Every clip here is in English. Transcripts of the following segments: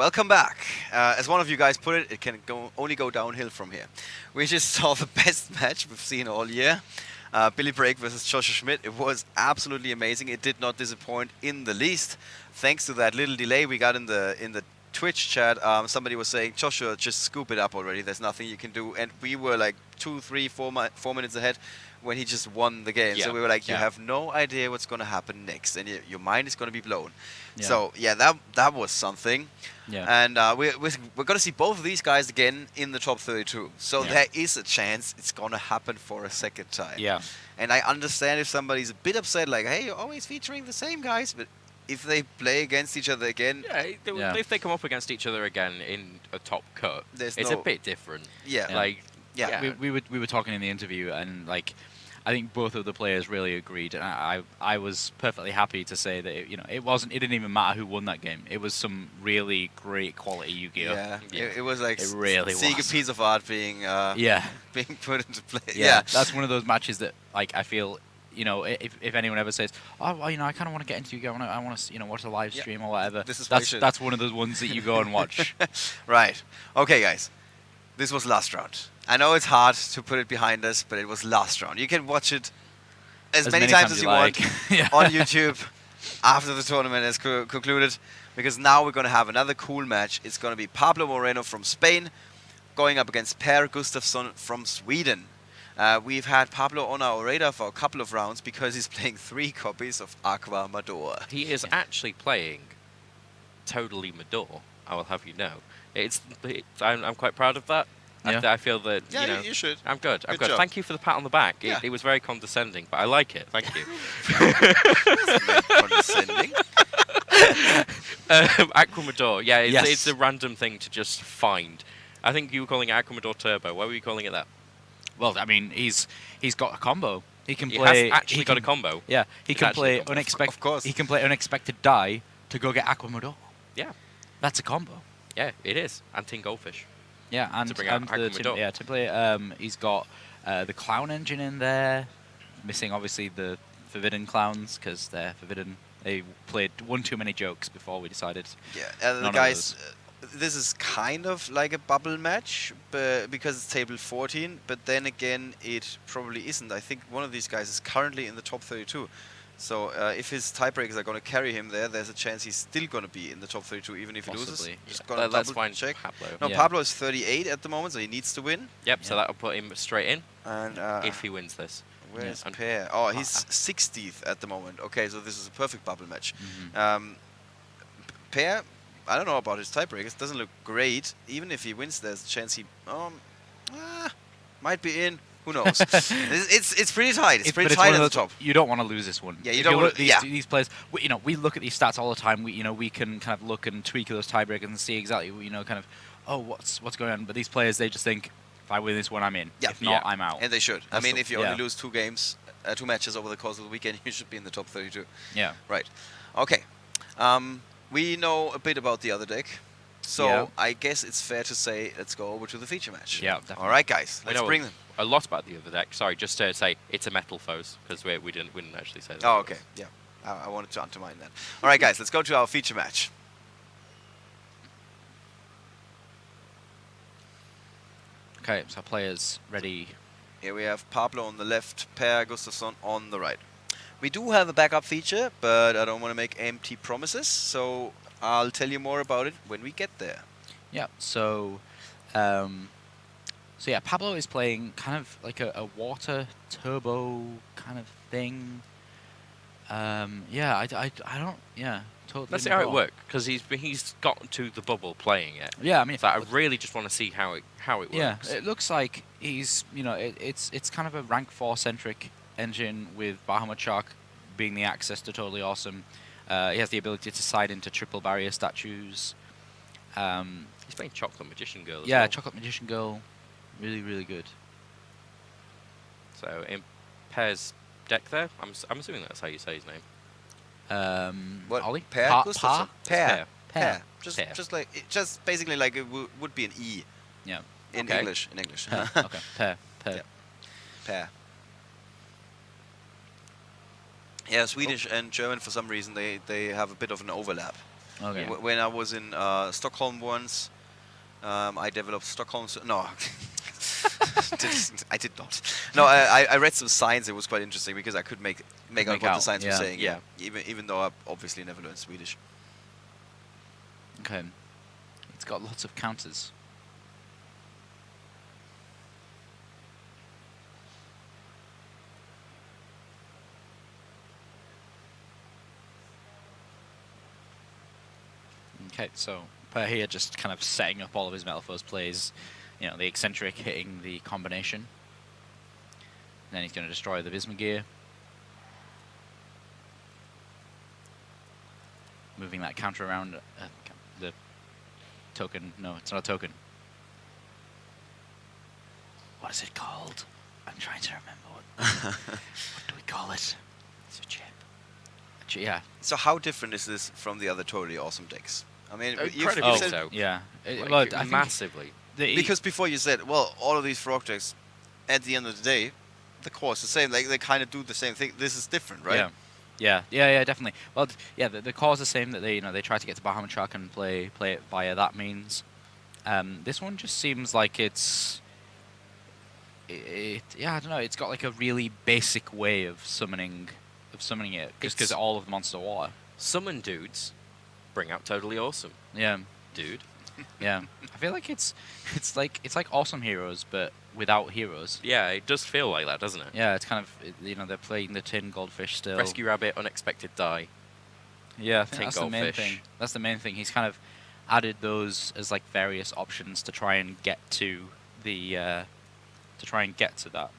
welcome back. As one of you guys put it, it can only go downhill from here. We just saw the best match we've seen all year. Billy Brake versus Joshua Schmidt. It was absolutely amazing. It did not disappoint in the least. Thanks to that little delay we got in the Twitch chat, somebody was saying, Joshua, just scoop it up already. There's nothing you can do. And we were like 2, 3, 4 minutes ahead when he just won the game. So we were like, you have no idea what's going to happen next. And your mind is going to be blown. Yeah. So, that was something. Yeah. And we're going to see both of these guys again in the top 32. So there is a chance it's going to happen for a second time. Yeah. And I understand if somebody's a bit upset, like, hey, you're always featuring the same guys. But if they play against each other again... if they come up against each other again in a top cut, it's a bit different. Yeah. We were talking in the interview, and like, I think both of the players really agreed, and I was perfectly happy to say that it didn't even matter who won that game. It was some really great quality Yu-Gi-Oh. Yeah. It was like it really seeing a piece of art being being put into play. Yeah, that's one of those matches that like I feel. If anyone ever says, "Oh, well, I kind of want to get into Yu-Gi-Oh! I want to, watch a live stream or whatever," that's one of those ones that you go and watch. Right. Okay, guys. This was last round. I know it's hard to put it behind us, but it was last round. You can watch it as many times as you want on YouTube after the tournament has concluded, because now we're going to have another cool match. It's going to be Pablo Moreno from Spain going up against Per Gustavsson from Sweden. We've had Pablo on our radar for a couple of rounds because he's playing 3 copies of Aqua Madoor. He is actually playing Toadally Madoor, I will have you know. I'm quite proud of that. Yeah. I feel that, you should. I'm good. Good job. Thank you for the pat on the back. It was very condescending, but I like it. Thank you. Condescending? Aqua Madoor. Yeah, it's a random thing to just find. I think you were calling it Aqua Madoor Turbo. Why were you calling it that? Well, I mean, he's got a combo. He can play. He has actually got a combo. Yeah, he can play unexpected. Of course. He can play unexpected die to go get Aqua Madoor. Yeah, that's a combo. Yeah, it is. And Tin Goldfish. Yeah, and to bring out Aqua Madoor. To play. He's got the clown engine in there. Missing obviously the forbidden clowns because they're forbidden. They played one too many jokes before we decided. Yeah, the guys. This is kind of like a bubble match, because it's table 14, but then again, it probably isn't. I think one of these guys is currently in the top 32. So if his tiebreakers are going to carry him there's a chance he's still going to be in the top 32, even if he loses. Just gonna let's find check. Pablo. No, Pablo is 38 at the moment, so he needs to win. Yep, so that'll put him straight in, and if he wins this. Where's Per? Oh, he's 60th at the moment. Okay, so this is a perfect bubble match. Per, I don't know about his tiebreakers. Doesn't look great. Even if he wins, there's a chance he might be in. Who knows? it's pretty tight. It's pretty tight at the top. You don't want to lose this one. Yeah, you don't want these players. We look at these stats all the time. We can kind of look and tweak those tiebreakers and see exactly what's going on. But these players, they just think, if I win this one, I'm in. Yeah. If not, I'm out. And they should. I mean, if you only lose 2 matches over the course of the weekend, you should be in the top 32. Yeah. Right. Okay. We know a bit about the other deck, so I guess it's fair to say let's go over to the feature match. Yeah, definitely. All right, guys, let's bring them. A lot about the other deck. Sorry, just to say it's a Metalfoes, because we didn't actually say that. Oh, okay. Yeah, I wanted to undermine that. All right, guys, let's go to our feature match. Okay, so players ready. Here we have Pablo on the left, Per Gustavsson on the right. We do have a backup feature, but I don't want to make empty promises, so I'll tell you more about it when we get there. Yeah, so Pablo is playing kind of like a water turbo kind of thing. Totally. Let's see how it works, because he's gotten to the bubble playing it. Yeah, I mean, so I really just want to see how it works. Yeah, it looks like he's it's kind of a rank 4 centric engine with Bahamut Shark being the access to Totally Awesome. He has the ability to side into triple barrier statues. He's playing Chocolate Magician Girl as well. well. Chocolate Magician Girl. Really, really good. So in Per's deck there, I'm assuming that's how you say his name. What? Ollie? Per? Per. Just basically like it would be an E. Yeah. In English. Okay. Per. Yeah. Per. Yeah, Swedish and German, for some reason, they have a bit of an overlap. Okay. Yeah. When I was in Stockholm once, I developed Stockholm. No, I did not. No, I read some signs. It was quite interesting because I could make Make out what the out, signs were yeah. saying. Yeah. Even though I obviously never learned Swedish. Okay. It's got lots of counters. Okay, so Per here just kind of setting up all of his Metalfoes plays, the eccentric hitting the combination. And then he's going to destroy the Vismagear. Moving that counter around the token. No, it's not a token. What is it called? I'm trying to remember what do we call it? It's a chip. Yeah. So how different is this from the other totally awesome decks? I mean, Incredibly you've said so. Yeah. Like, Well, I think massively. because before you said, well, all of these frog decks, at the end of the day, the core is the same. Like they kind of do the same thing. This is different, right? Yeah, definitely. Well, the core is the same. That they try to get to Bahamut Shark and play it via that means. This one just seems like it's. Yeah, I don't know. It's got like a really basic way of summoning it, just because It's- all of the monsters are water. Summon dudes, bring out Totally Awesome, Yeah, dude. yeah. I feel like it's like awesome heroes, but without heroes. Yeah, it does feel like that, doesn't it? Yeah, it's kind of they're playing the tin goldfish still. Rescue Rabbit, Unexpected Die. Yeah, I think Tin that's the main goldfish. thing. That's the main thing. He's kind of added those as like various options to try and get to that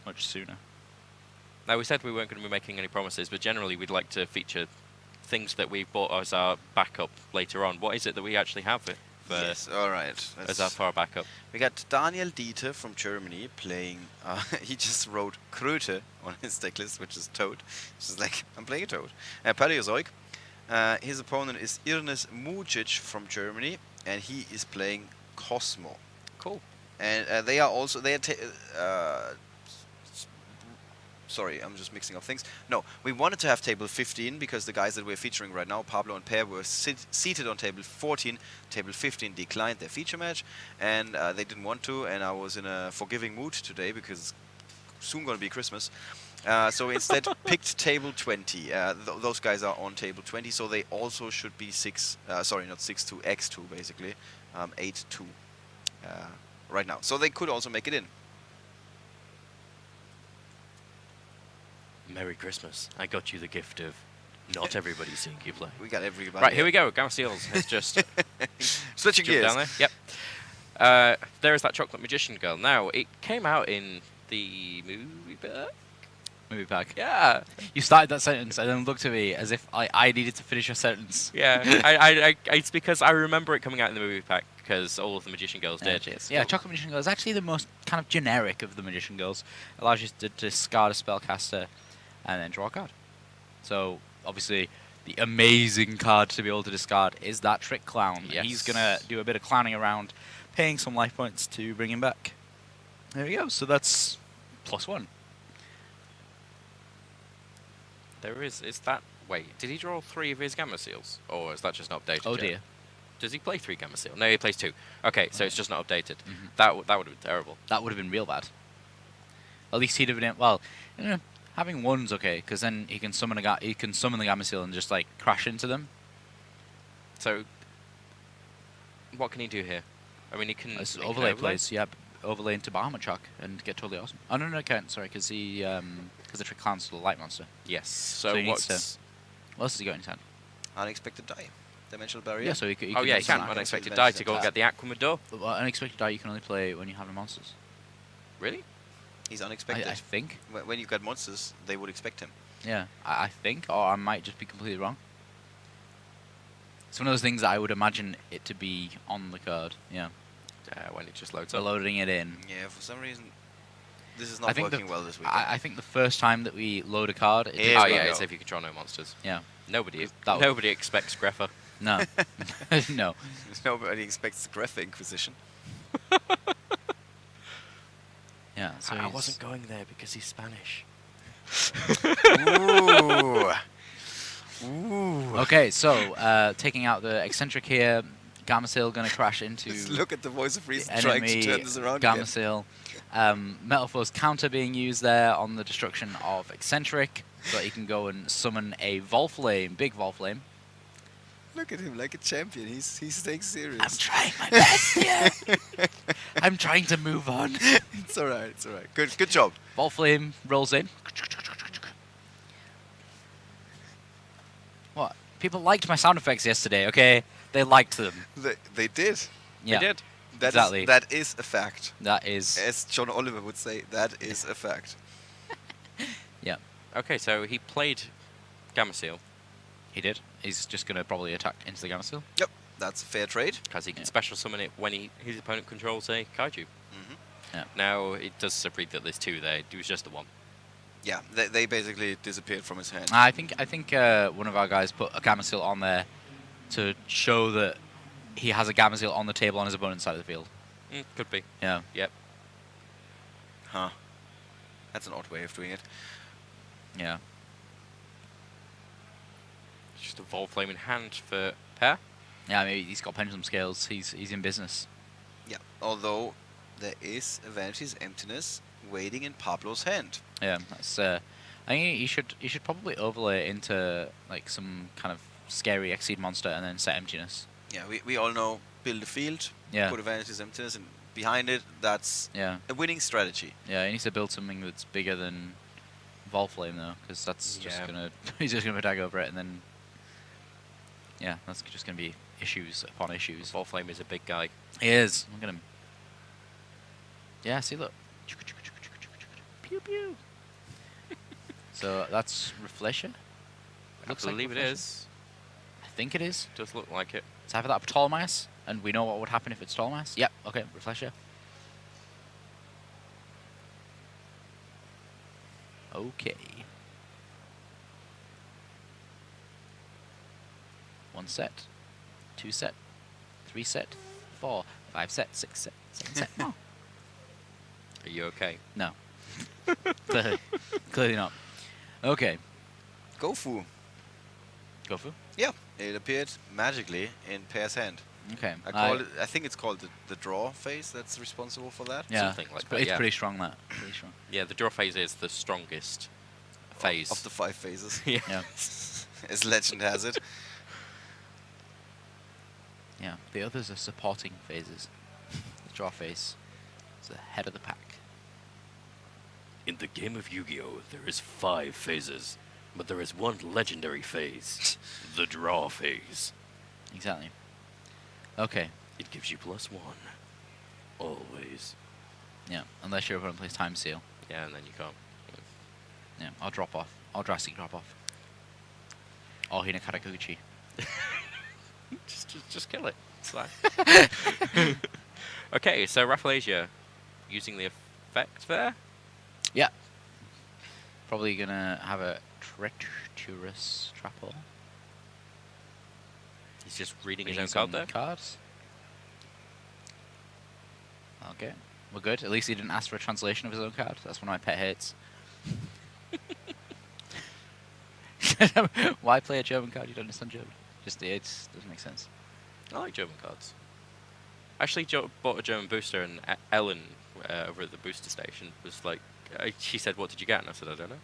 much sooner. Now, we said we weren't going to be making any promises, but generally we'd like to feature things that we've bought as our backup later on. What is it that we actually have Yes. All right. as our for our backup? We got Daniel Dieter from Germany playing. He just wrote Kröte on his deck list, which is Toad. It's just like, I'm playing a Toad. Paleozoic. His opponent is Irnes Mujic from Germany, and he is playing Cosmo. Cool. And they are also sorry, I'm just mixing up things. No, we wanted to have table 15 because the guys that we're featuring right now, Pablo and Per, were seated on table 14. Table 15 declined their feature match, and they didn't want to. And I was in a forgiving mood today because it's soon going to be Christmas. So we instead picked table 20. Those guys are on table 20, so they also should be 6. Sorry, not 6-2, X2 basically, 8-2 right now. So they could also make it in. Merry Christmas. I got you the gift of not everybody seeing you play. We got everybody. Right, here we go. Gamma Seals has just Switching jumped gears. down there. Yep. There is that Chocolate Magician Girl. Now, it came out in the movie pack. Yeah. You started that sentence and then looked at me as if I needed to finish a sentence. Yeah. I it's because I remember it coming out in the movie pack because all of the Magician Girls did. Yeah, Chocolate Magician Girl is actually the most kind of generic of the Magician Girls. Allows you to discard a spellcaster and then draw a card. So, obviously, the amazing card to be able to discard is that Trick Clown. Yes. He's going to do a bit of clowning around, paying some life points to bring him back. There we go. So that's +1. There is that. Wait, did he draw 3 of his Gamma Seals? Or is that just not updated Oh, yet? dear. Does he play 3 Gamma Seal? No, he plays 2. Okay, so it's just not updated. Mhm. That would have been terrible. That would have been real bad. At least he'd have been... Well, having 1's okay, because then he can summon the Gamma Seal and just, like, crash into them. So, what can he do here? I mean, he can... It's he can overlay plays, yeah, overlay into Bahamut Shark and get totally awesome. Oh, no, can't, sorry, because the Trick Clown's still a light monster. Yes. So So he needs what's... What else has he got in his hand? Unexpected die. Dimensional barrier. Yeah, so he could... Oh, yeah, he just can. summon- Unexpected Unexpected die to go and die. get the Aqua Madoor. Well, unexpected die you can only play when you have the monsters. Really? He's unexpected. I think. When you got monsters, they would expect him. Yeah, I think, or I might just be completely wrong. It's one of those things that I would imagine it to be on the card. Yeah, When it just loads so up. loading it in. Yeah, for some reason, this is I not think working well this week. I think the first time that we load a card, it Here just Oh, we yeah, go. it's if you control no monsters. yeah, Nobody That would- nobody expects Greffer. no, no. Nobody expects Greph Inquisition. Yeah, so I he's- wasn't going there because he's Spanish. Ooh. Ooh. Okay, so taking out the eccentric here, Gammasil going to crash into Just look at the voice of reason the trying to enemy turn this around again. Gammasil. Metalfoes counter being used there on the destruction of eccentric, so he can go and summon a Volflame, big Volflame. Look at him like a champion. He's staying serious. I'm trying my best here. I'm trying to move on. It's alright. It's alright. Good job. Volflame rolls in. What? People liked my sound effects yesterday, okay? They liked them. They did. Yeah, They did. Exactly. That is a fact. that is... As John Oliver would say, that is a fact. Yeah, Okay, so he played Gammasil he did. He's just going to probably attack into the Gammasil. Yep. That's a fair trade. because he can Yeah. special summon it when his opponent controls a kaiju. Hmm. Yeah. Now, it does read that there's two there. It was just the one. Yeah. They basically disappeared from his hand. I think one of our guys put a Gammasil on there to show that he has a Gammasil on the table on his opponent's side of the field. Could be. Yeah. Yep. Huh. That's an odd way of doing it. Yeah. Just a Volflame in hand for pair. Yeah, I mean, he's got pendulum scales. He's in business. Yeah. Although there is a Vanity's Emptiness waiting in Pablo's hand. Yeah, that's. I think you should probably overlay it into like some kind of scary Exceed monster and then set emptiness. Yeah. We all know build a field, Yeah. put a Vanity's Emptiness, and behind it, that's Yeah. a winning strategy. Yeah, he needs to build something that's bigger than Volflame though, because that's just Yeah. gonna he's just gonna attack over it and then. Yeah, that's just gonna be issues upon issues. Volflame is a big guy. He is. Look at him. Yeah, see, look. Pew pew. So that's Reflection. I believe it is. I think it is. Does look like it. It's either that or Ptolemaeus, and we know what would happen if it's Ptolemaeus. Yep. Okay, Reflection. Okay. One set, two set, three set, 4, 5 set, 6 set, 7 set. No. Are you okay? No. Clearly not. Okay. Gofu. Gofu. Yeah. It appeared magically in Pear's hand. Okay. I think it's called the draw phase that's responsible for that. Yeah. Something like it's, that, it's yeah. pretty strong. That. Pretty strong. Yeah, the draw phase is the strongest phase. Of the 5 phases. Yeah. Yeah. As legend has it. Yeah. The others are supporting phases. The draw phase is the head of the pack. In the game of Yu-Gi-Oh, there is 5 phases, but there is one legendary phase, the draw phase. Exactly. Okay. It gives you +1, always. Yeah. Unless your opponent plays Time Seal. Yeah, and then you can't. Yeah. I'll drop off. I'll drastic drop off. Or Hinakata Kuchi. Just kill it. It's fine. Okay, so Rafflesia using the effect there. Yeah. Probably gonna have a treacherous trapple. He's just reading his Reading own some card there. cards. Okay, we're good. At least he didn't ask for a translation of his own card. That's one of my pet hates. Why play a German card? You don't understand German. Just it doesn't make sense. I like German cards. Actually, bought a German booster, and Ellen over at the booster station was like, she said, "What did you get?" And I said, "I don't know.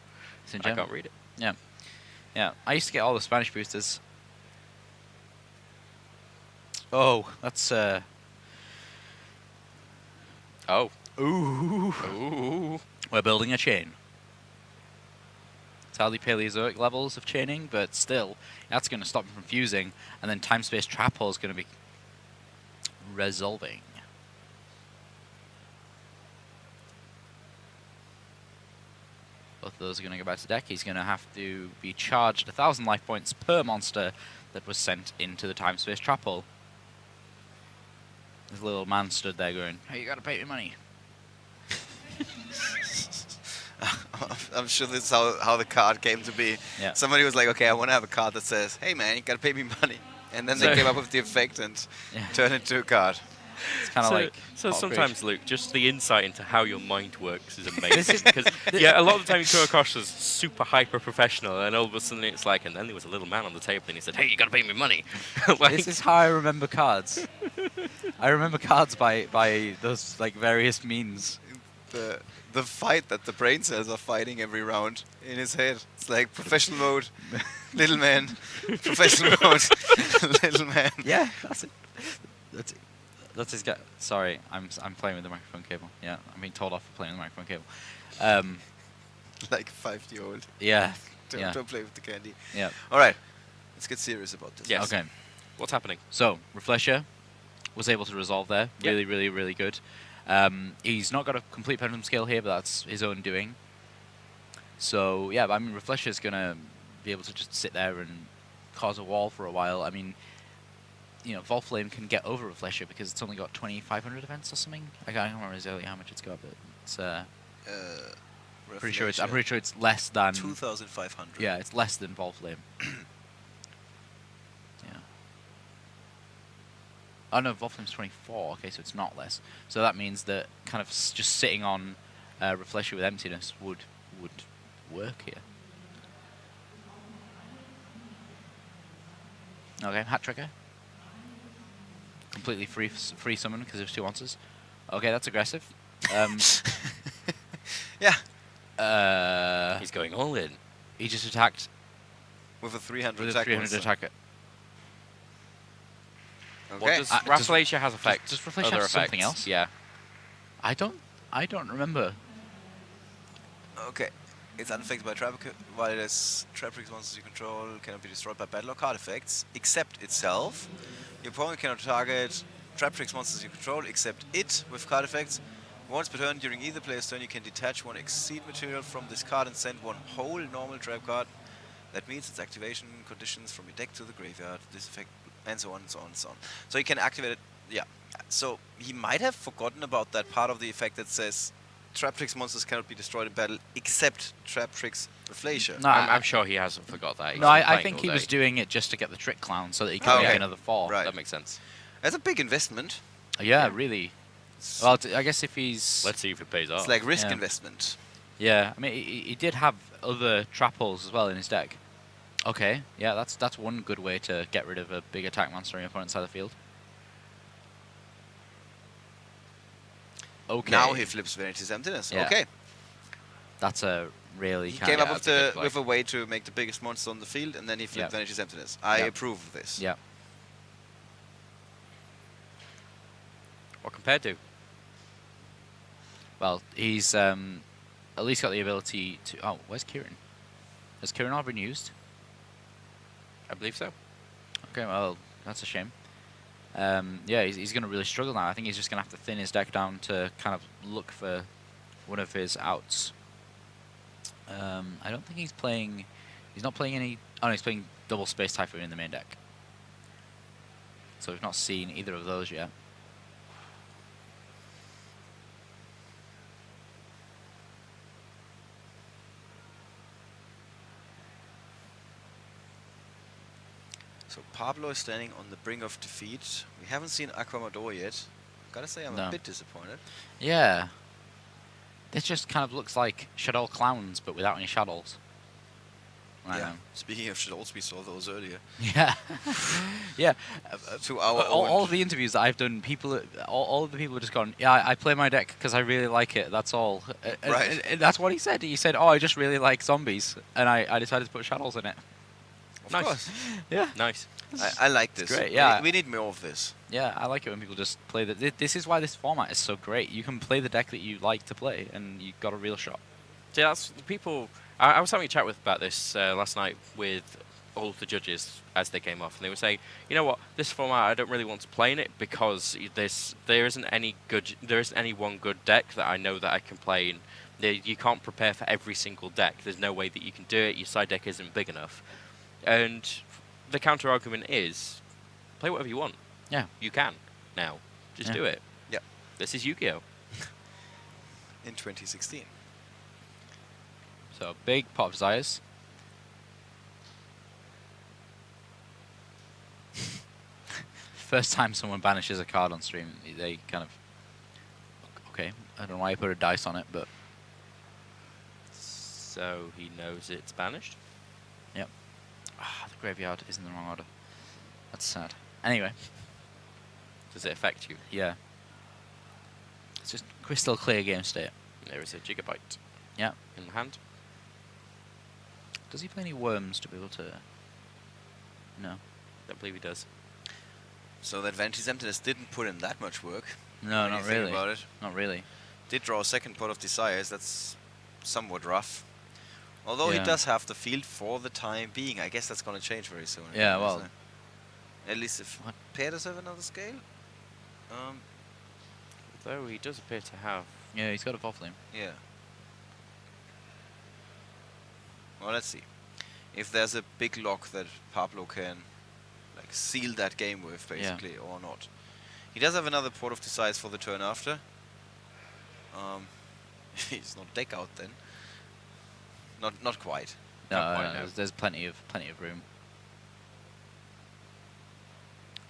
It's in I German. can't read it." Yeah, yeah. I used to get all the Spanish boosters. Oh, that's Oh, ooh. ooh. We're building a chain. It's hardly Paleozoic levels of chaining, but still, that's going to stop him from fusing, and then time-space trap hole is going to be resolving. Both of those are going to go back to deck. He's going to have to be charged 1,000 life points per monster that was sent into the time-space trap hole. This little man stood there going, "Hey, you got to pay me money." I'm sure this is how the card came to be. Yeah. Somebody was like, okay, I want to have a card that says, hey man, you gotta pay me money. And then So- they came up with the effect and Yeah. turned it into a card. It's kind of like So Hot sometimes, Bridge. Luke, just the insight into how your mind works is amazing. Because a lot of the time you come across as super hyper professional, and all of a sudden it's like, and then there was a little man on the table, and he said, "Hey, you got to pay me money." Like, This is how I remember cards. I remember cards by those like various means. The fight that the brain cells are fighting every round in his head. It's like professional mode, little man, professional mode, little man. Yeah, that's it. That's it. That's his guy. Sorry, I'm playing with the microphone cable. Yeah, I'm being told off for playing with the microphone cable. Like a 5-year-old. Yeah. Don't play with the candy. Yeah. All right, let's get serious about this. Yes. Okay. what's happening? So Reflesher was able to resolve there. Yep. Really, really, really good. He's not got a complete pendulum scale here, but that's his own doing. So yeah, I mean, Reflesher's gonna be able to just sit there and cause a wall for a while. I mean, you know, Volflame can get over Reflesher because it's only got 2,500 defense or something. I can't remember exactly how much it's got, but it's pretty sure it's. I'm pretty sure it's less than 2,500. Yeah, it's less than Volflame. Yeah. Oh no, Volflame's 24. Okay, so it's not less. So that means that kind of just sitting on Reflesher with emptiness would work here. Okay, Hat Trigger. Completely free summon because there's 2 answers. Okay, that's aggressive. Yeah. He's going all in. He just attacked With a 300 with a attack. 300 monster. attacker. Okay. What does does- Rafflesia has effects? does Rafflesia other have something effects? else? Yeah. I don't remember. Okay. It's unaffected by trap. While it is trap tricks monsters you control cannot be destroyed by battle or card effects, except itself. Your opponent cannot target trap tricks monsters you control, except it with card effects. Once per turn during either player's turn, you can detach 1 exceed material from this card and send 1 whole normal trap card. That means its activation conditions from your deck to the graveyard. This effect, and so on and so on and so on. So you can activate it. Yeah. So he might have forgotten about that part of the effect that says Trap Tricks monsters cannot be destroyed in battle except Trap Tricks Reflation. No, I'm sure he hasn't forgot that. He's No, been I playing think all he was day. doing it just to get the Trick Clown so that he could Okay. make another 4. Right. That makes sense. That's a big investment. Yeah, really. Well, I guess if he's... Let's see if it pays off. It's like risk Yeah. investment. Yeah, I mean, he did have other trap holes as well in his deck. Okay, yeah, that's one good way to get rid of a big attack monster on your opponent's side of the field. Okay. Now he flips Vanity's Emptiness. Yeah. Okay. That's a really He kind came of... up with, that's a good play. with a way to make the biggest monster on the field, and then he flipped Yeah. Vanity's Emptiness. I Yeah. approve of this. Yeah. What compared to? Well, he's at least got the ability to... Oh, where's Kieran? Has Kieran all been used? I believe so. Okay, well, that's a shame. Yeah, he's going to really struggle now. I think he's just going to have to thin his deck down to kind of look for one of his outs. I don't think he's playing... He's not playing any... Oh, no, he's playing double Space Typhoon in the main deck. So we've not seen either of those yet. So Pablo is standing on the brink of defeat. We haven't seen Madoor yet. Gotta say, I'm No. a bit disappointed. Yeah. This just kind of looks like Shadow Clowns, but without any shadows. I know. Speaking of shadows, we saw those earlier. Yeah. Yeah. To our all own. of the interviews that I've done, people, all of the people have just gone, yeah, I play my deck because I really like it. That's all. Right. And that's what he said. He said, oh, I just really like zombies, and I decided to put shadows in it. Of Nice. course. Yeah. Nice. I like this. great, yeah. We need more of this. Yeah, I like it when people just play the. This is why this format is so great. You can play the deck that you like to play, and you got a real shot. See, that's the people. I was having a chat about this last night with all of the judges as they came off, and they were saying, you know what, this format I don't really want to play in it because there isn't any one good deck that I know that I can play in. You can't prepare for every single deck. There's no way that you can do it. Your side deck isn't big enough, and the counter argument is, play whatever you want. Yeah. You can now. Just Yeah. do it. Yep. This is Yu-Gi-Oh. In 2016. So big Pot of Desires. first time someone banishes a card on stream, they kind of... Okay, I don't know why you put a dice on it, but... So he knows it's banished? Yep. The graveyard is in the wrong order. That's sad. Anyway. Does it affect you? Yeah. It's just crystal clear game state. There is a gigabyte Yeah. in the hand. Does he play any worms to be able to... No. Don't believe he does. So that Vanity's Emptiness didn't put in that much work. No, when not you think really. about it. Not really. Did draw a second Pot of Desires. That's somewhat rough. Although he Yeah. does have the field for the time being. I guess that's going to change very soon. Yeah, isn't well... it? At least if What? Pear does have another scale. Though he does appear to have... Yeah, he's got a Flame. Yeah. Well, let's see. If there's a big lock that Pablo can like seal that game with, basically, or not. He does have another Port of Desires for the turn after. He's not deck out then. Not quite. No, Not quite, no. there's plenty of room.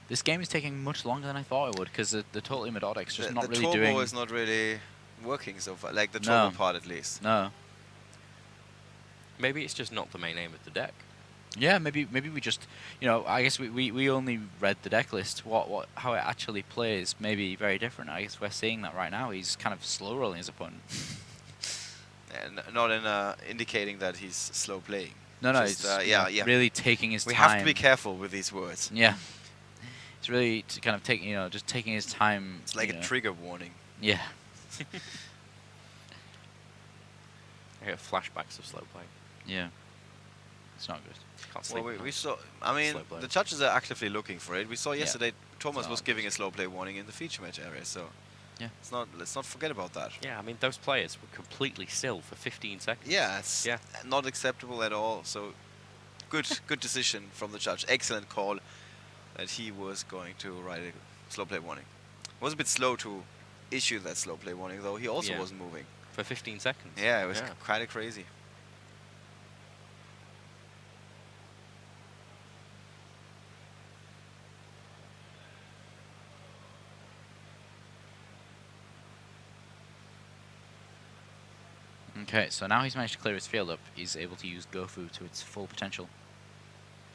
This game is taking much longer than I thought it would, because the Toadally Madoor deck's just not the really turbo doing... is not really working so far. Like the No. turbo part, at least. No. Maybe it's just not the main aim of the deck. Yeah, maybe we just, I guess we only read the deck list. How it actually plays may be very different. I guess we're seeing that right now. He's kind of slow rolling his opponent. And not in indicating that he's slow playing. No, Just, it's yeah. really taking his We time. have to be careful with these words. Yeah. It's really kind of taking, just taking his time. It's like a trigger warning. Yeah. I get flashbacks of slow play. Yeah. It's not good. Can't sleep. Well, at we night. saw. I mean, Slow play. the judges are actively looking for it. We saw Yeah. yesterday Thomas It's was not giving good. a slow play warning in the feature match area. So Yeah. let's not forget about that. Yeah, I mean, those players were completely still for 15 seconds. Yeah, it's Yeah. not acceptable at all. So good decision from the judge. Excellent call that he was going to write a slow play warning. Was a bit slow to issue that slow play warning, though. He also Yeah. wasn't moving. For 15 seconds. Yeah, it was kind of crazy. Okay, so now he's managed to clear his field up. He's able to use Gofu to its full potential.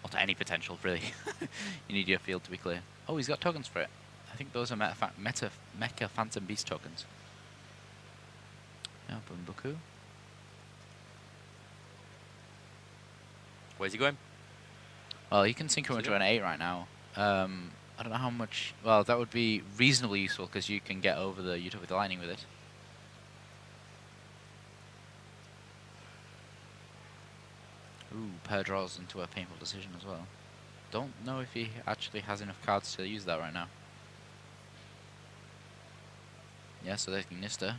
Or to any potential, really. You need your field to be clear. Oh, he's got tokens for it. I think those are Mecha Phantom Beast tokens. Yeah, Bunbuku. Where's he going? Well, he can synchro into an 8 right now. I don't know how much... Well, that would be reasonably useful, because you can get over the Utopia Lightning with it. Ooh, pair draws into a painful decision as well. Don't know if he actually has enough cards to use that right now. Yeah, so there's Nista.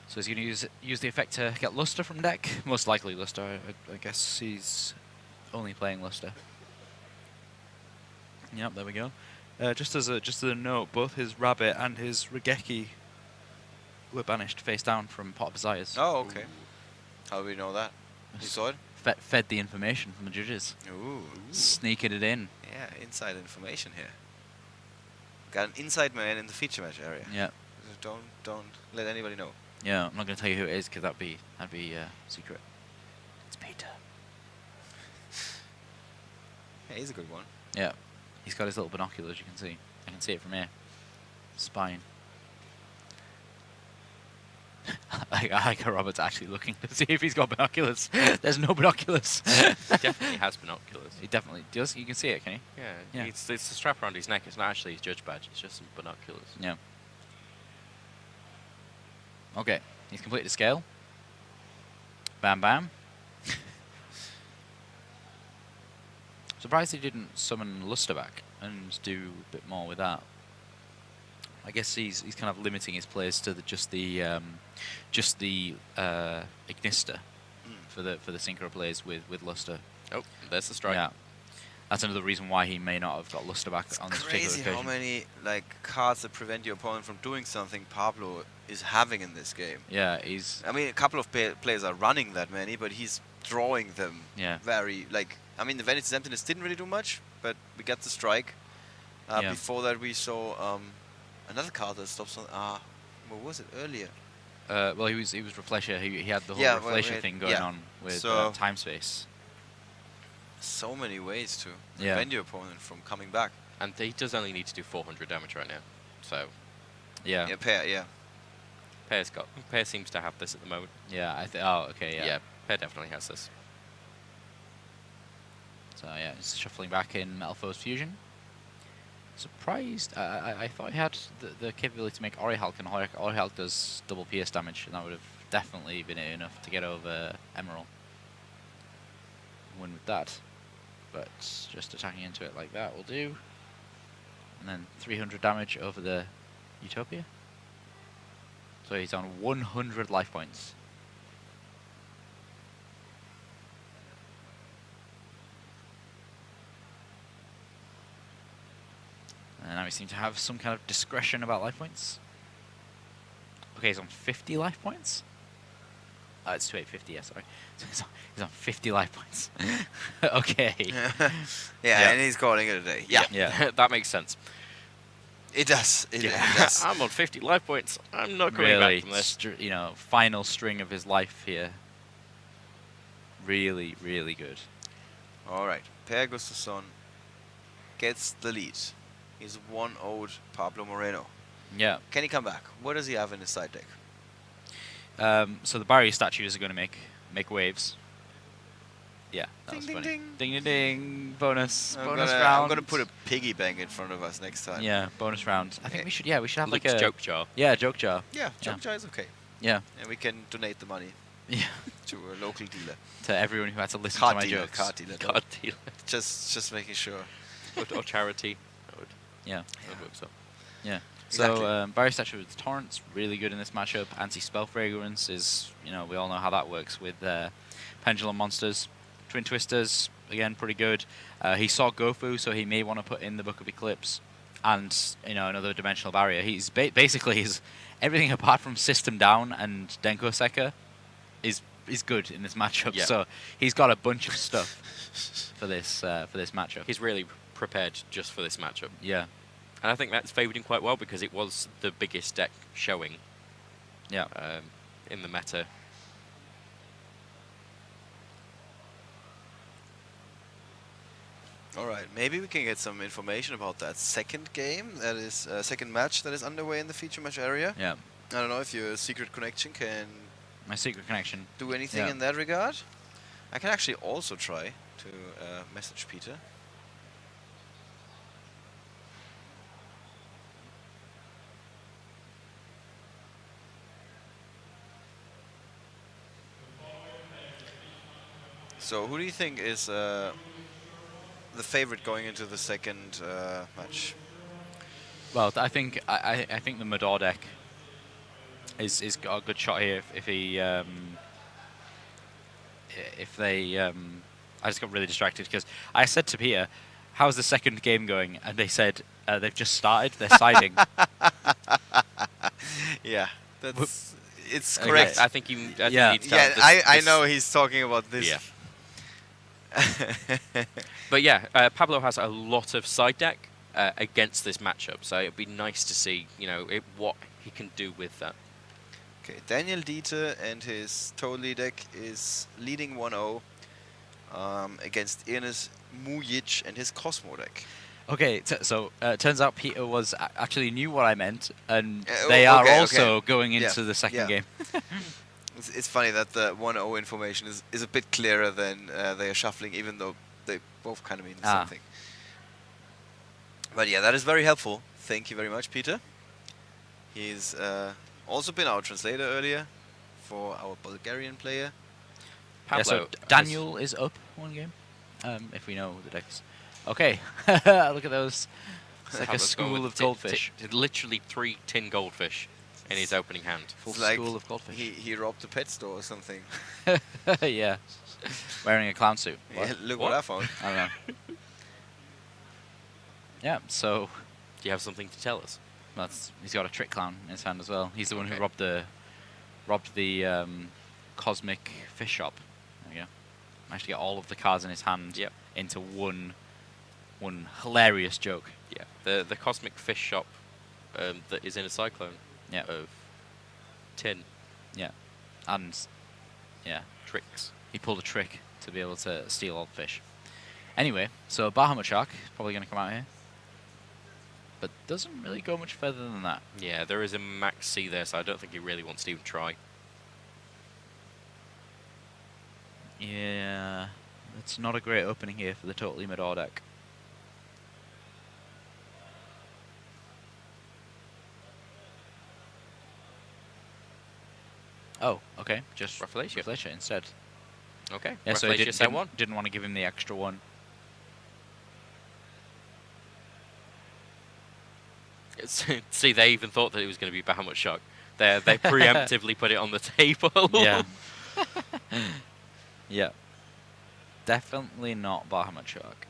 So he's going to use the effect to get Luster from deck. Most likely Luster. I guess he's only playing Luster. Yep, there we go. Just as a note, both his Rabbit and his Regeki were banished face down from Pot of Desires. Oh, okay. How do we know that? You saw it? Fed the information from the judges. Ooh. Sneaking it in. Yeah, inside information here. Got an inside man in the feature match area. Yeah. Don't let anybody know. Yeah, I'm not going to tell you who it is, because that'd be secret. It's Peter. Yeah, he's a good one. Yeah. He's got his little binoculars, you can see. I can see it from here. Spine. I like how Robert's actually looking to see if he's got binoculars. There's no binoculars. He definitely has binoculars. He definitely does. You can see it, can you? Yeah, Yeah. it's the strap around his neck. It's not actually his judge badge. It's just some binoculars. Yeah. Okay. He's completed the scale. Bam bam. Surprised he didn't summon Luster back and do a bit more with that. I guess he's kind of limiting his plays to just the Ignista for the synchro plays with Luster. Oh, there's the strike. Yeah. that's another reason why he may not have got luster back It's on this particular crazy occasion. how many cards that prevent your opponent from doing something Pablo is having in this game. Yeah, he's I mean, a couple of players are running that many, but he's drawing them yeah. very, I mean, the Vanity's Emptiness didn't really do much, but we got the strike. Yeah. Before that, we saw another card that stops on. What was it earlier? Well, he was Reflesher. He had the whole Yeah, well, Reflesher thing going on with So- time space. So many ways to Yeah. prevent your opponent from coming back. And he does only need to do 400 damage right now. So Yeah, Yeah, pair, yeah. Pear seems to have this at the moment. yeah. Oh, okay, yeah. Yeah, Pear definitely has this. So yeah, it's shuffling back in Metalfoes Fusion. Surprised. I thought he had the capability to make Orihulk, and Orihulk does double PS damage, and that would have definitely been enough to get over Emerald. Win with that. But just attacking into it like that will do. And then 300 damage over the Utopia. So he's on 100 life points. And now we seem to have some kind of discretion about life points. Okay, he's on 50 life points. It's 2850, yeah, sorry. So he's on 50 life points. Okay. Yeah, and he's calling it a day. Yeah, Yeah. That makes sense. it does. It does. I'm on 50 life points. I'm not coming Really, back from this. final string of his life here. Really, really good. All right, Per Gustavsson gets the lead. He's 1-0'd Pablo Moreno. Yeah. Can he come back? What does he have in his side deck? So the barrier statues are going to make waves. Yeah, that Ding, was ding, funny. ding. Ding ding ding. Bonus I'm round. gonna put a piggy bank in front of us next time. Yeah, bonus round. I think we should have like Luke's a joke jar. Yeah, joke jar. Yeah, Yeah. jump jar is okay. Yeah. And we can donate the money Yeah. to a local dealer. To everyone who had to listen Card to my dealer, jokes. card dealer. God deal. Just making sure. Or charity. That would, Yeah. that would work so. Yeah. Exactly. So barrier statue with Torrents, really good in this matchup. Anti-spell fragrance is, we all know how that works with pendulum monsters. Twin twisters, again, pretty good. He saw Gofu, so he may want to put in the Book of Eclipse and another dimensional barrier. He's basically his everything apart from System Down and Denko Sekka is good in this matchup. Yeah. So he's got a bunch of stuff for this matchup. He's really prepared just for this matchup. Yeah. And I think that's favoured him quite well because it was the biggest deck showing Yeah. in the meta. All right, maybe we can get some information about that second game, that is second match that is underway in the feature match area. Yeah. I don't know if your secret connection can My secret connection. do anything Yeah. in that regard. I can actually also try to message Peter. So who do you think is the favorite going into the second match? Well, I think I think the Madoor deck is got a good shot here if they I just got really distracted because I said to Peter, "How's the second game going?" And they said they've just started. They're siding. Yeah, that's it's Okay. correct. I think you need to Yeah, tell this, I this- know he's talking about this. Yeah. But yeah, Pablo has a lot of side deck against this matchup, so it'd be nice to see, what he can do with that. Okay, Daniel Dieter and his Toadally deck is leading 1-0 against Ernest Mujic and his Cosmo deck. Okay, so turns out Peter was actually knew what I meant, and Yeah, they are okay, also okay. going Yeah, into the second yeah. game. It's funny that the 1-0 information is a bit clearer than they are shuffling, even though they both kind of mean the same thing. But yeah, that is very helpful. Thank you very much, Peter. He's also been our translator earlier for our Bulgarian player. Pablo, Yeah, so has- Daniel is up one game, if we know the decks. Okay, look at those. It's like a Pablo's going school with of goldfish. literally 3 tin goldfish in his opening hand. Full It's like school of goldfish. he robbed a pet store or something. Yeah, wearing a clown suit. Yeah, look What? what I found. I don't know. Yeah, so Do you have something to tell us? he's got a trick clown in his hand as well. He's the one who Okay. robbed the cosmic fish shop. There we go. Managed to get all of the cards in his hand Yep. into one hilarious joke. Yeah. The cosmic fish shop that is in a cyclone Yeah. of tin Yeah. And yeah, tricks. he pulled a trick to be able to steal all the fish. Anyway, so Bahamut Shark is probably going to come out here. But doesn't really go much further than that. Yeah, there is a max C there, so I don't think he really wants to even try. Yeah, it's not a great opening here for the Toadally Madoor deck. Oh, okay, just Rafflesia. instead. Okay. Yeah, so he Rafflesia set one. didn't want to give him the extra one. See, they even thought that it was going to be Bahamut Shark. They preemptively put it on the table. Yeah. Yeah. Definitely not Bahamut Shark.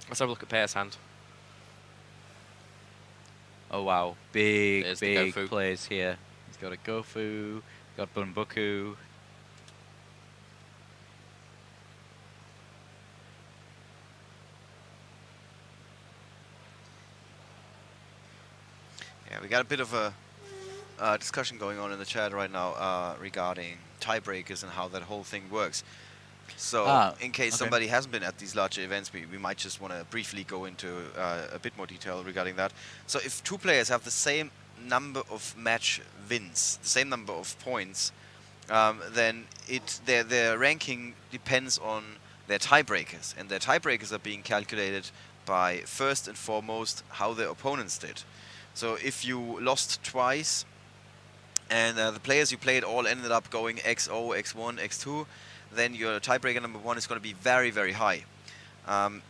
Let's have a look at Pear's hand. Oh wow, big There's the Gofu. plays here. He's got a Gofu, got Bunbuku. Yeah, we got a bit of a discussion going on in the chat right now regarding tiebreakers and how that whole thing works. So, in case okay. somebody hasn't been at these larger events, we might just want to briefly go into a bit more detail regarding that. So, if two players have the same number of match wins, the same number of points, then their ranking depends on their tiebreakers, and their tiebreakers are being calculated by first and foremost how their opponents did. So, if you lost twice, and the players you played all ended up going X0, X1, X2, then your tiebreaker number 1 is going to be very, very high.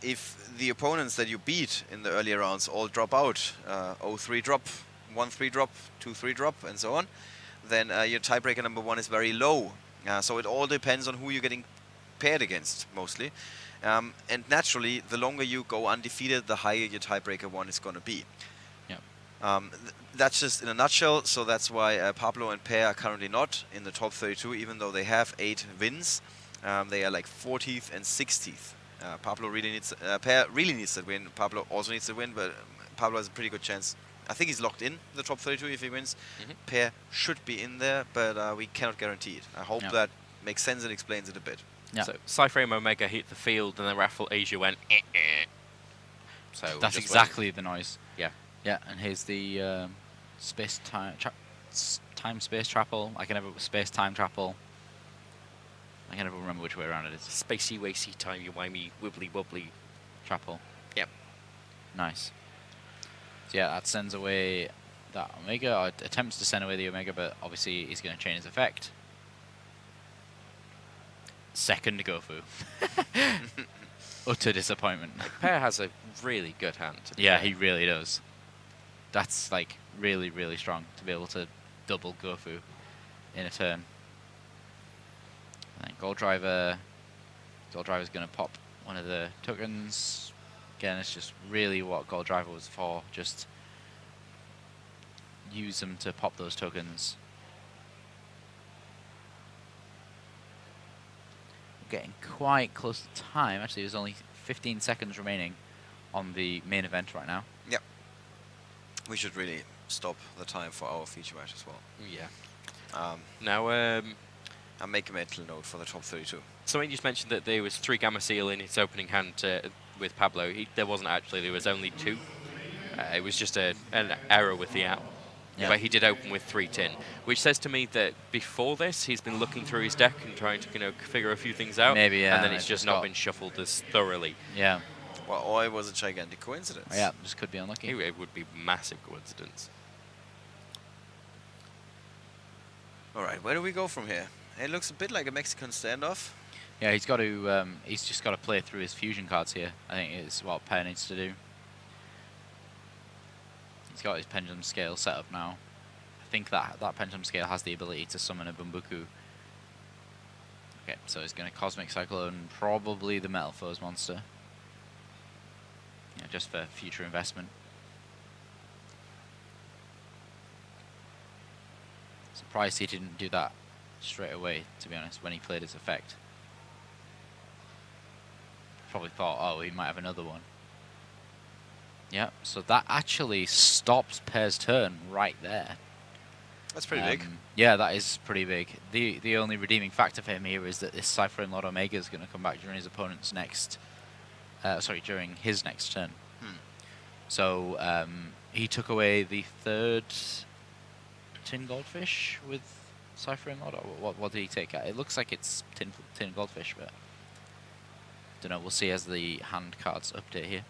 If the opponents that you beat in the earlier rounds all drop out, 0-3 drop, 1-3 drop, 2-3 drop, and so on, then your tiebreaker number 1 is very low. So it all depends on who you're getting paired against, mostly. And naturally, the longer you go undefeated, the higher your tiebreaker 1 is going to be. That's just in a nutshell, so that's why Pablo and Per are currently not in the top 32, even though they have 8 wins. They are like 40th and 60th. Pablo really needs, Per really needs that win. Pablo also needs to win, but Pablo has a pretty good chance. I think he's locked in the top 32 if he wins. Per should be in there, but we cannot guarantee it. I hope that makes sense and explains it a bit. Yeah. So Cyframe Omega hit the field, and then Raffle Asia went. So That's just exactly the noise. Yeah. Yeah, and here's the space-time space trapple. I can never space-time trapple. I can never remember which way around it is. Spacey, wacy, timey-wimey, wibbly-wobbly. Trapple. Yep. Nice. So yeah, that sends away that Omega, or attempts to send away the Omega, but obviously he's going to change his effect. Second Gofu. Utter disappointment. Per has a really good hand. To be Yeah, fair. he really does. That's like really, really strong to be able to double Gofu in a turn. And then Gold Driver's going to pop one of the tokens. Again, it's just really what Gold Driver was for. Just use them to pop those tokens. We're getting quite close to time. Actually, there's only 15 seconds remaining on the main event right now. Yep. We should really stop the time for our feature match as well. Yeah. Now, I'll make a mental note for the top 32. something you just mentioned that there was 3 Gamma Seal in its opening hand with Pablo. There wasn't actually. There was only 2. It was just an error with the app. Yeah. But he did open with 3 tin, which says to me that before this, he's been looking through his deck and trying to figure a few things out. Maybe, yeah, And then and it's it just just not got- been shuffled as thoroughly. Yeah. Well, or it was a gigantic coincidence. Yeah, just could be unlucky. It would be massive coincidence. All right, where do we go from here? It looks a bit like a Mexican standoff. Yeah, he's got to. He's just got to play through his fusion cards here. I think is what Per needs to do. He's got his pendulum scale set up now. I think that pendulum scale has the ability to summon a Bunbuku. Okay, so he's going to Cosmic Cyclone, probably the Metalfoes monster. just for future investment. Surprised he didn't do that straight away, to be honest, when he played his effect. Probably thought, oh, he might have another one. Yeah, so that actually stops Pear's turn right there. That's pretty big. Yeah, that is pretty big. The only redeeming factor for him here is that this Cypher Lord Omega is going to come back during his opponent's next... during his next turn. So he took away the third Tin Goldfish with Cypher Lord, or what did he take out? It looks like it's Tin Goldfish, but... don't know, we'll see as the hand cards update here.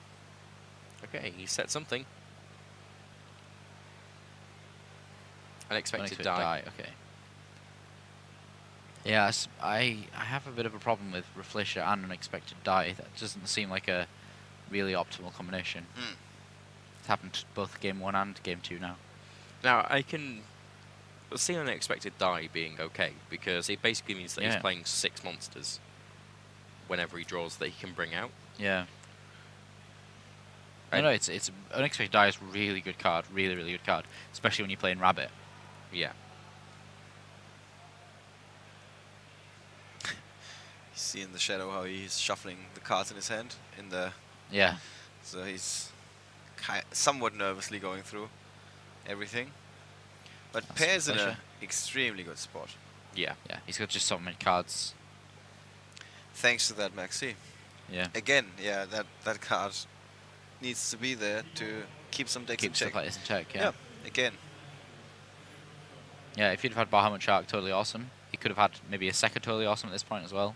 Okay, he set something. Unexpected die. Okay. Yes, I have a bit of a problem with Reflecia and Unexpected Die. That doesn't seem like a really optimal combination. It's happened both game 1 and game 2 now. Now, I can see Unexpected Die being okay, because it basically means that he's playing 6 monsters whenever he draws that he can bring out. Yeah. No, it's Unexpected Die is a really good card, really good card, especially when you're playing Rabbit. Yeah. You see in the shadow how he's shuffling the cards in his hand in the... Yeah. So he's somewhat nervously going through everything. But That's Pear's in Reflecia. an extremely good spot. Yeah. Yeah, he's got just so many cards. Thanks to that Maxi. Yeah. Again, yeah, that card needs to be there to keep some decks in Keep stuff check. like this in check, yeah. Yeah, again. Yeah, if you'd have had Bahamut Shark, totally awesome. He could have had maybe a second totally awesome at this point as well.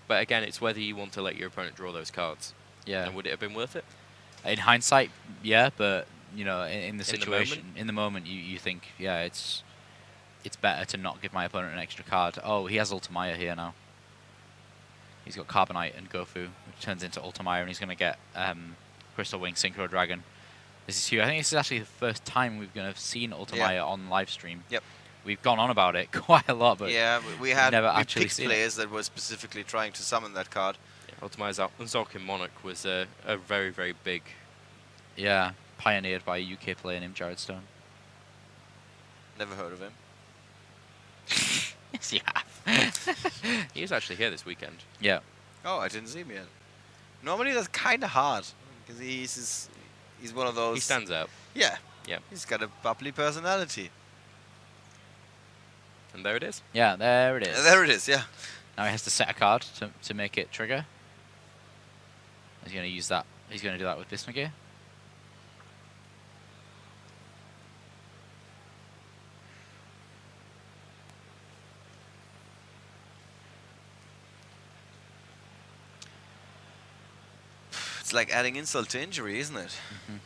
But again, it's whether you want to let your opponent draw those cards. Yeah. And would it have been worth it? In hindsight, yeah, but you know, in the In the situation, in the moment, you think, yeah, it's better to not give my opponent an extra card. Oh, he has Ultimaya here now. He's got Carbonite and Gofu, which turns into Ultimaya, and he's going to get Crystal Wing Synchro Dragon. This is huge. I think this is actually the first time we've seen Ultimaya on live stream. Yep. We've gone on about it quite a lot, but yeah, we had never we actually picked seen players that were specifically trying to summon that card. Yeah, Ultimate Zolkin Monarch was a very, very big... yeah, pioneered by a UK player named Jared Stone. Never heard of him. Yes, you have. He was actually here this weekend. Yeah. Oh, I didn't see him yet. Normally that's kind of hard because he's one of those. He stands out. Yeah. Yeah. He's got a bubbly personality. And there it is. Yeah, there it is. There it is. Yeah. Now he has to set a card to make it trigger. He's going to use that. He's going to do that with Bismugear. It's like adding insult to injury, isn't it? Mm-hmm.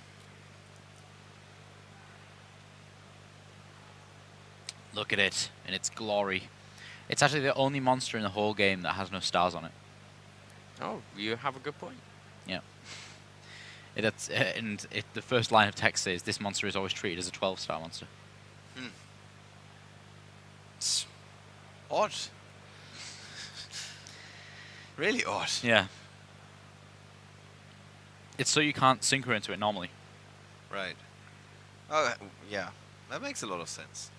Look at it in its glory. It's actually the only monster in the whole game that has no stars on it. Oh, you have a good point. Yeah. The first line of text says this monster is always treated as a 12-star monster. It's odd. Really odd. Yeah. It's so you can't synchro into it normally. Right. Oh, yeah. That makes a lot of sense.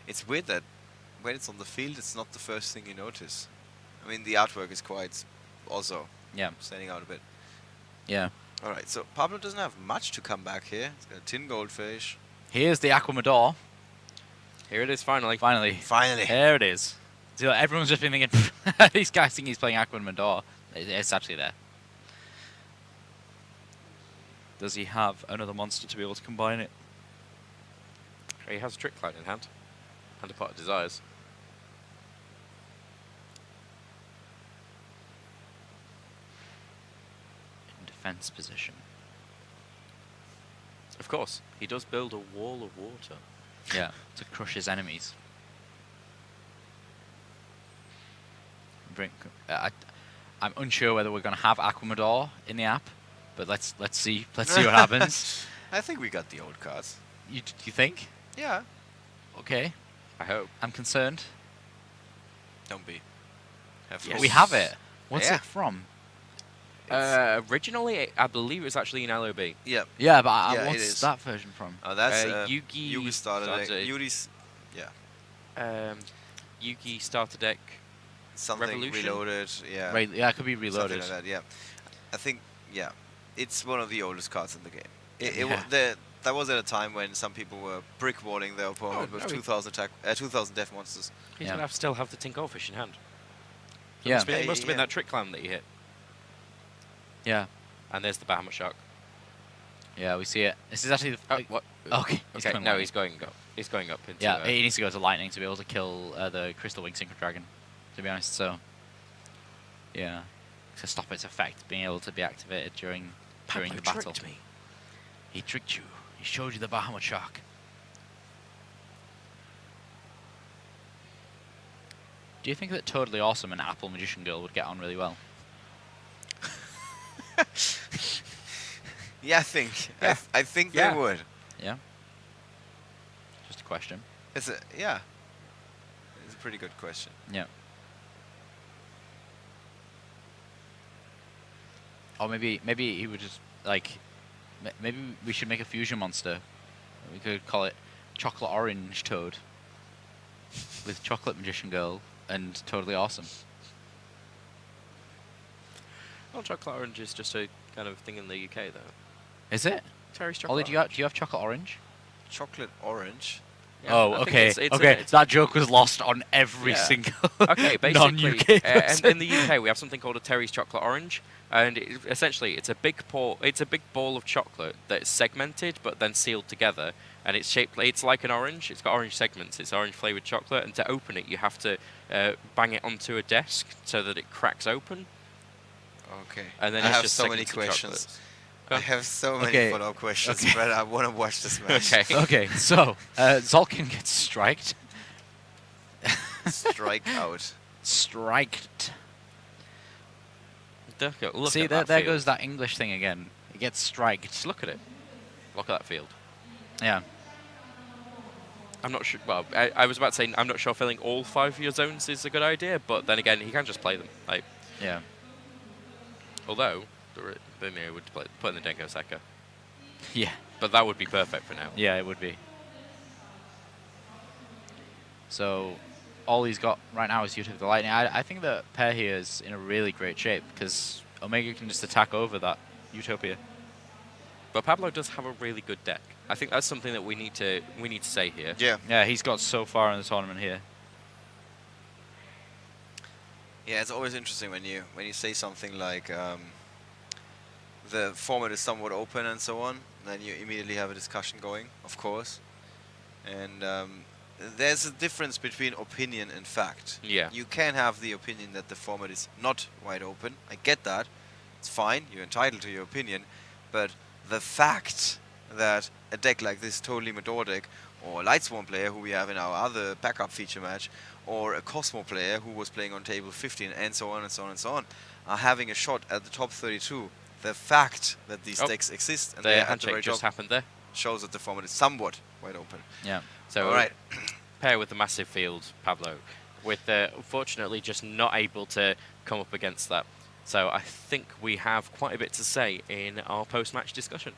It's weird that when it's on the field, it's not the first thing you notice. I mean, the artwork is quite also standing out a bit. Yeah. All right, so Pablo doesn't have much to come back here. He's got a tin goldfish. Here's the Aqua Madoor. Here it is, finally. Finally. Finally. There it is. So everyone's just been thinking, these guys think he's playing Aqua Madoor. It's actually there. Does he have another monster to be able to combine it? He has a Trick Cloud in hand. And a Pot of Desires. In defense position. Of course, he does build a wall of water. Yeah, to crush his enemies. I'm unsure whether we're going to have Aqua Madoor in the app, but let's see what happens. I think we got the old cards. You think? Yeah. Okay. I hope. I'm concerned. Don't be. Yes. We have it. What's Yeah. it from? Originally, I believe it was actually in LOB. Yeah. Yeah, but Yeah, it what's is. that version from? That's Yugi started it. Yugi's, yeah, Yugi Starter Deck. something Revolution? reloaded. Yeah, Yeah, it could be something reloaded. like that. Yeah, I think yeah, it's one of the oldest cards in the game. Yeah. That was at a time when some people were brick walling their opponent Oh, with no, 2000 death monsters. He's Yeah. gonna still have the Tinkofish in hand. Yeah, It must have been Yeah. that trick clan that you hit. yeah, And there's the Bahamut Shark. yeah. We see it. This is actually. Oh, what? Okay. he's Okay, coming no, lightning. he's going up. He's going up into. Yeah, he needs to go to lightning to be able to kill the Crystal Wing Synchro Dragon. To be honest, so yeah, to stop its effect being able to be activated during Pablo the battle. tricked me. He tricked you. He showed you the Bahamut Shark. Do you think that Toadally Awesome and Apple Magician Girl would get on really well? Yeah, I think. Yeah. I think Yeah. they would. Yeah. Just a question. It's a pretty good question. Yeah. Or maybe he would just like maybe we should make a fusion monster. We could call it Chocolate Orange Toad with Chocolate Magician Girl and Totally Awesome. Well, chocolate orange is just a kind of thing in the UK, though. Is it? Terry's chocolate. Ollie, do you have Chocolate Orange? Chocolate orange. Yeah, Oh, I think okay. it's Okay, that joke was lost on every Yeah. single Okay, basically, non-UK and person. in the UK we have something called a Terry's chocolate orange, and essentially it's a big ball of chocolate that's segmented but then sealed together, and it's shaped. It's like an orange. It's got orange segments. It's orange flavored chocolate, and to open it you have to bang it onto a desk so that it cracks open, Okay. and then I it's have just so many segments of questions. chocolates. I have so many Okay. follow-up questions, Okay. but I want to watch this match. Okay. Okay, so Zolkin gets striked. Strike out. Striked. Look See, at there that field. goes that English thing again. It gets striked. Just look at it. Look at that field. Yeah. I'm not sure. Well, I was about to say I'm not sure filling all 5 of your zones is a good idea, but then again, he can just play them. Like, Yeah. although Bumir would put in the Denko Sekka, Yeah. but that would be perfect for now. Yeah, it would be. So, all he's got right now is Utopia the Lightning. I think the pair here is in a really great shape because Omega can just attack over that Utopia. But Pablo does have a really good deck. I think that's something that we need to say here. Yeah. Yeah, he's got so far in the tournament here. Yeah, it's always interesting when you say something like the format is somewhat open and so on. Then you immediately have a discussion going, of course. And there's a difference between opinion and fact. Yeah. You can have the opinion that the format is not wide open. I get that. It's fine. You're entitled to your opinion. But the fact that a deck like this, Totally Madoor deck, or a Lightsworn player who we have in our other backup feature match, or a Cosmo player who was playing on table 15, and so on and so on and so on, are having a shot at the top 32. The fact that these decks exist and The they're at the handshake very just top happened there. shows that the format is somewhat wide open. Yeah. So All right. pair with the massive field, Pablo, with unfortunately just not able to come up against that. So I think we have quite a bit to say in our post-match discussion.